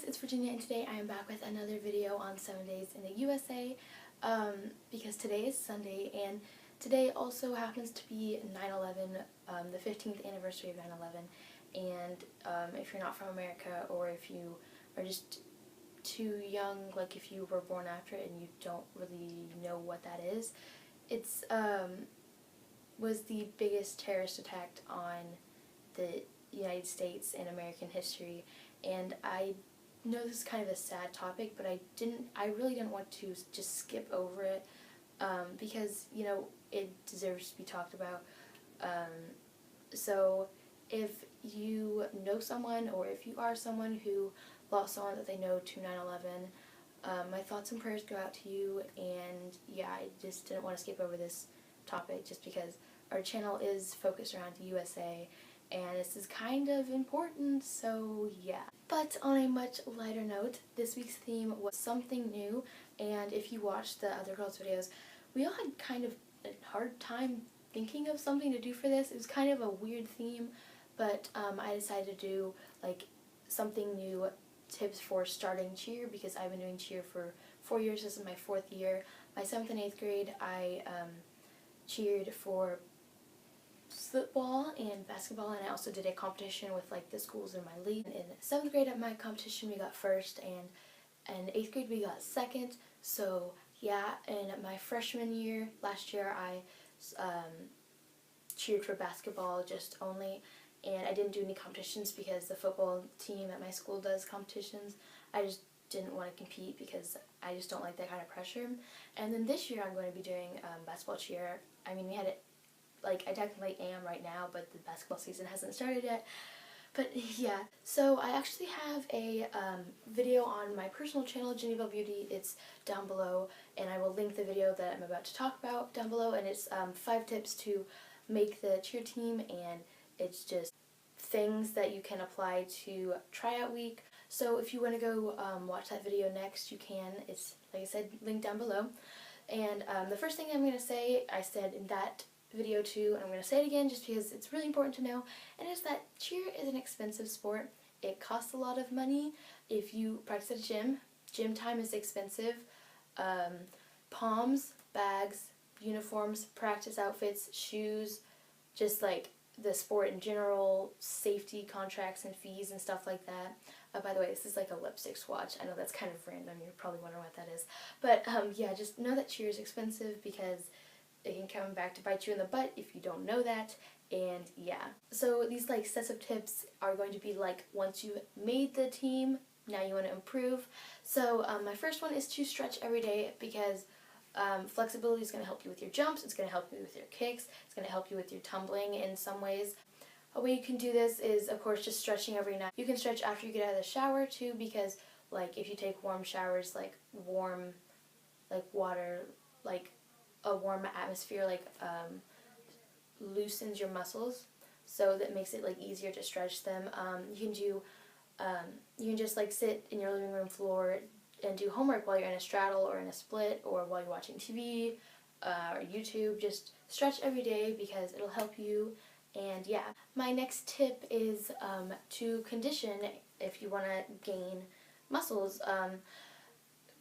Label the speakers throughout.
Speaker 1: guys, it's Virginia, and today I am back with another video on 7 days in the USA, because today is Sunday, and today also happens to be 9/11, the 15th anniversary of 9/11, and if you're not from America, or if you are just too young, like if you were born after it and you don't really know what that is, it's was the biggest terrorist attack on the United States in American history. And I know this is kind of a sad topic, but I really didn't want to just skip over it, because, you know, it deserves to be talked about. So if you know someone, or if you are someone who lost someone that they know to 9/11, my thoughts and prayers go out to you. And yeah, I just didn't want to skip over this topic just because our channel is focused around the USA, and this is kind of important, so yeah. But on a much lighter note, this week's theme was something new, and if you watched the other girls' videos, we all had kind of a hard time thinking of something to do for this. It was kind of a weird theme, but I decided to do like something new, tips for starting cheer, because I've been doing cheer for 4 years. This is my 4th year. My 7th and 8th grade, I cheered for football and basketball, and I also did a competition with like the schools in my league. In 7th grade at my competition we got 1st, and in 8th grade we got 2nd. So yeah, in my freshman year, last year, I cheered for basketball just only, and I didn't do any competitions because the football team at my school does competitions. I just didn't want to compete because I just don't like that kind of pressure. And then this year I'm going to be doing basketball cheer. I mean, we had it, like, I technically am right now, but the basketball season hasn't started yet. But yeah, so I actually have a video on my personal channel, Jennyville Beauty. It's down below, and I will link the video that I'm about to talk about down below. And it's 5 tips to make the cheer team, and it's just things that you can apply to tryout week. So if you want to go watch that video next, you can. It's, like I said, linked down below. And the first thing I'm going to say, I said in that video too, and I'm going to say it again just because it's really important to know, and it's that cheer is an expensive sport. It costs a lot of money. If you practice at a gym time is expensive. Palms, bags, uniforms, practice outfits, shoes, just like the sport in general, safety contracts and fees and stuff like that. By the way, this is like a lipstick swatch. I know that's kind of random. You're probably wondering what that is. But yeah, just know that cheer is expensive because it can come back to bite you in the butt if you don't know that. And yeah, so these like sets of tips are going to be like once you've made the team, now you want to improve. So my first one is to stretch every day, because flexibility is going to help you with your jumps, it's going to help you with your kicks, it's going to help you with your tumbling in some ways. A way you can do this is, of course, just stretching every night. You can stretch after you get out of the shower too, because like if you take warm showers, like warm like water, like a warm atmosphere, like loosens your muscles, so that makes it like easier to stretch them. You can just like sit in your living room floor and do homework while you're in a straddle or in a split, or while you're watching TV or YouTube. Just stretch every day because it'll help you. And yeah, my next tip is to condition if you want to gain muscles.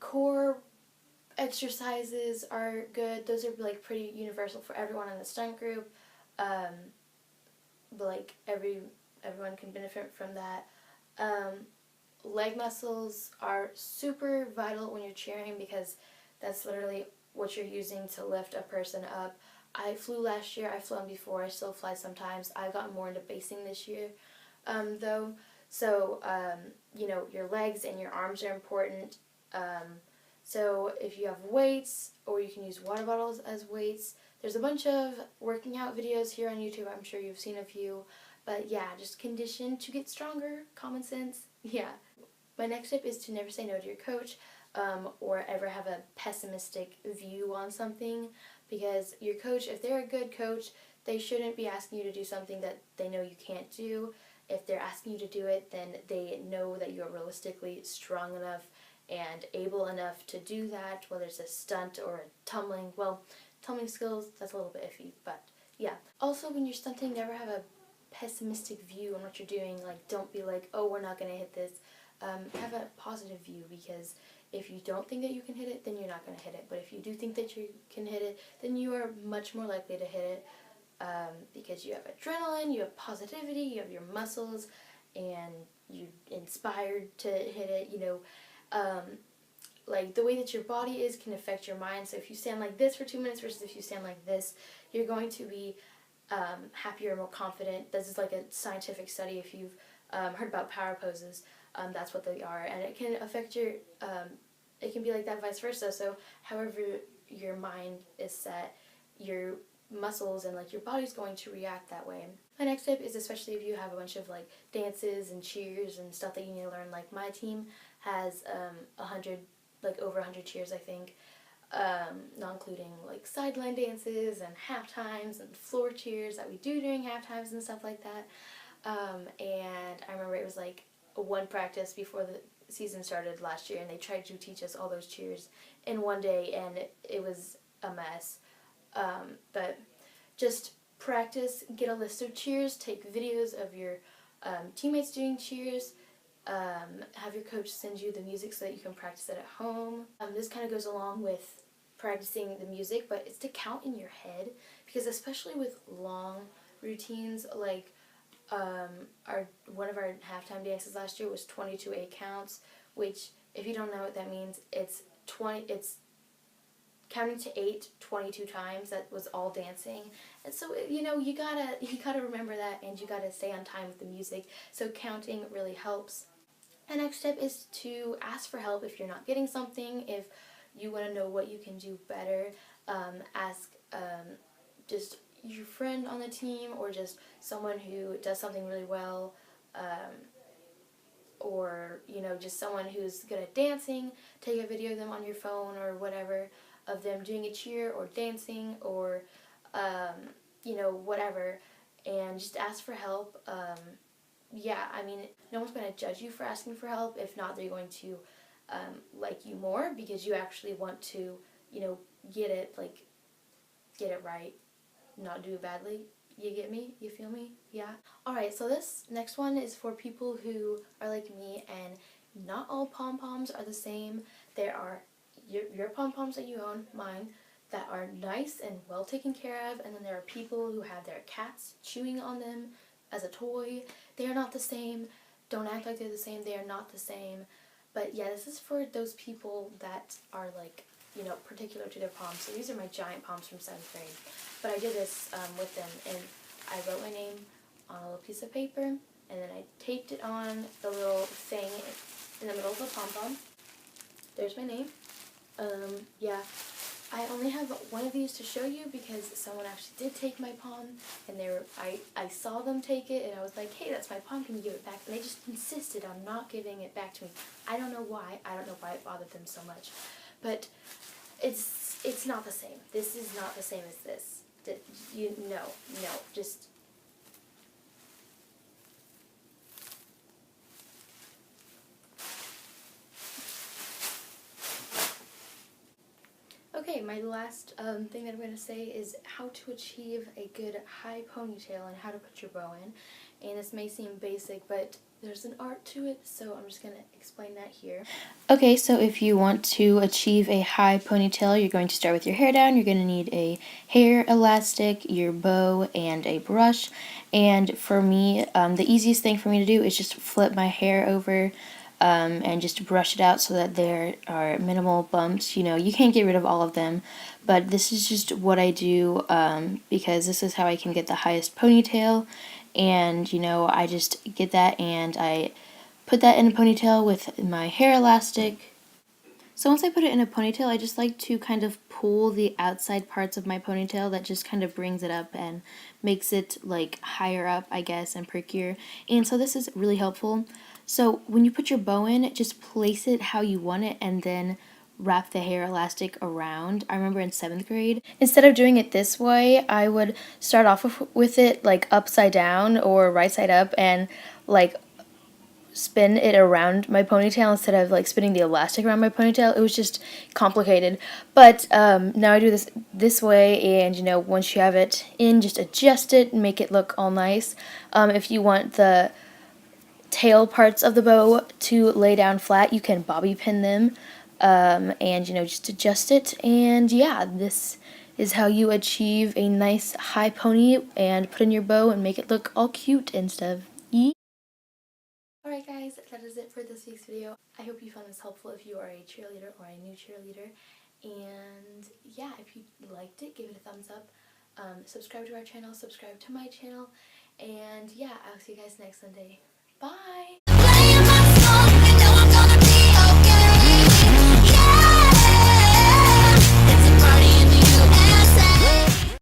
Speaker 1: Core exercises are good. Those are like pretty universal for everyone in the stunt group. But like everyone can benefit from that. Leg muscles are super vital when you're cheering, because that's literally what you're using to lift a person up. I flew last year, I've flown before, I still fly sometimes. I've gotten more into basing this year, though. So, you know, your legs and your arms are important. So if you have weights, or you can use water bottles as weights. There's a bunch of working out videos here on YouTube. I'm sure you've seen a few. But yeah, just condition to get stronger. Common sense. Yeah. My next tip is to never say no to your coach, or ever have a pessimistic view on something. Because your coach, if they're a good coach, they shouldn't be asking you to do something that they know you can't do. If they're asking you to do it, then they know that you're realistically strong enough and able enough to do that, whether it's a stunt or a tumbling. Well, tumbling skills, that's a little bit iffy, but yeah. Also, when you're stunting, never have a pessimistic view on what you're doing. Like, don't be like, oh, we're not going to hit this. have a positive view, because if you don't think that you can hit it, then you're not going to hit it. But if you do think that you can hit it, then you are much more likely to hit it, because you have adrenaline, you have positivity, you have your muscles, and you're inspired to hit it. Like the way that your body is can affect your mind. So if you stand like this for 2 minutes versus if you stand like this, you're going to be happier, more confident. This is like a scientific study. If you've heard about power poses, that's what they are, and it can affect your. It can be like that, vice versa. So however your mind is set, your muscles and like your body's going to react that way. My next tip is, especially if you have a bunch of like dances and cheers and stuff that you need to learn. Like my team has 100, like over 100 cheers, I think, not including like sideline dances and half times and floor cheers that we do during half times and stuff like that. And I remember it was like one practice before the season started last year, and they tried to teach us all those cheers in one day, and it was a mess. But just practice, get a list of cheers, take videos of your teammates doing cheers, have your coach send you the music so that you can practice it at home. This kind of goes along with practicing the music, but it's to count in your head, because especially with long routines, like one of our halftime dances last year was 22 8 counts, which, if you don't know what that means, it's counting to 8 22 times. That was all dancing. And so you gotta remember that, and you gotta stay on time with the music. So counting really helps. The next step is to ask for help if you're not getting something. If you want to know what you can do better, ask just your friend on the team, or just someone who does something really well, or just someone who's good at dancing. Take a video of them on your phone or whatever, of them doing a cheer or dancing, or whatever, and just ask for help. No one's going to judge you for asking for help. If not, they're going to like you more, because you actually want to get it right, not do it badly. You get me? You feel me? Yeah? Alright, so this next one is for people who are like me, and not all pom-poms are the same. There are your pom-poms that you own, mine, that are nice and well taken care of, and then there are people who have their cats chewing on them as a toy. They are not the same. Don't act like they're the same. They are not the same. But yeah, this is for those people that are like, particular to their palms. So these are my giant palms from 7th grade. But I did this with them, and I wrote my name on a little piece of paper, and then I taped it on the little thing in the middle of the pom-pom. There's my name. Yeah. I only have one of these to show you, because someone actually did take my palm, and I saw them take it, and I was like, hey, that's my palm, can you give it back? And they just insisted on not giving it back to me. I don't know why. I don't know why it bothered them so much. But it's not the same. This is not the same as this. Just... Okay, my last thing that I'm going to say is how to achieve a good high ponytail and how to put your bow in. And this may seem basic, but there's an art to it, so I'm just going to explain that here. Okay, so if you want to achieve a high ponytail, you're going to start with your hair down. You're going to need a hair elastic, your bow, and a brush. And for me, the easiest thing for me to do is just flip my hair over and just brush it out so that there are minimal bumps. You can't get rid of all of them, but this is just what I do because this is how I can get the highest ponytail. And I just get that, and I put that in a ponytail with my hair elastic. So once I put it in a ponytail, I just like to kind of pull the outside parts of my ponytail. That just kind of brings it up and makes it like higher up, I guess, and perkier. And so this is really helpful. So when you put your bow in, just place it how you want it, and then wrap the hair elastic around. I remember in 7th grade, instead of doing it this way, I would start off with it like upside down or right side up, and like spin it around my ponytail instead of like spinning the elastic around my ponytail. It was just complicated. But now I do this way, and once you have it in, just adjust it and make it look all nice. If you want the tail parts of the bow to lay down flat, you can bobby pin them, and just adjust it. And yeah, this is how you achieve a nice high pony and put in your bow and make it look all cute instead of yee. Alright guys, that is it for this week's video. I hope you found this helpful if you are a cheerleader or a new cheerleader. And yeah, if you liked it, give it a thumbs up. Subscribe to our channel, subscribe to my channel. And yeah, I'll see you guys next Sunday. Bye!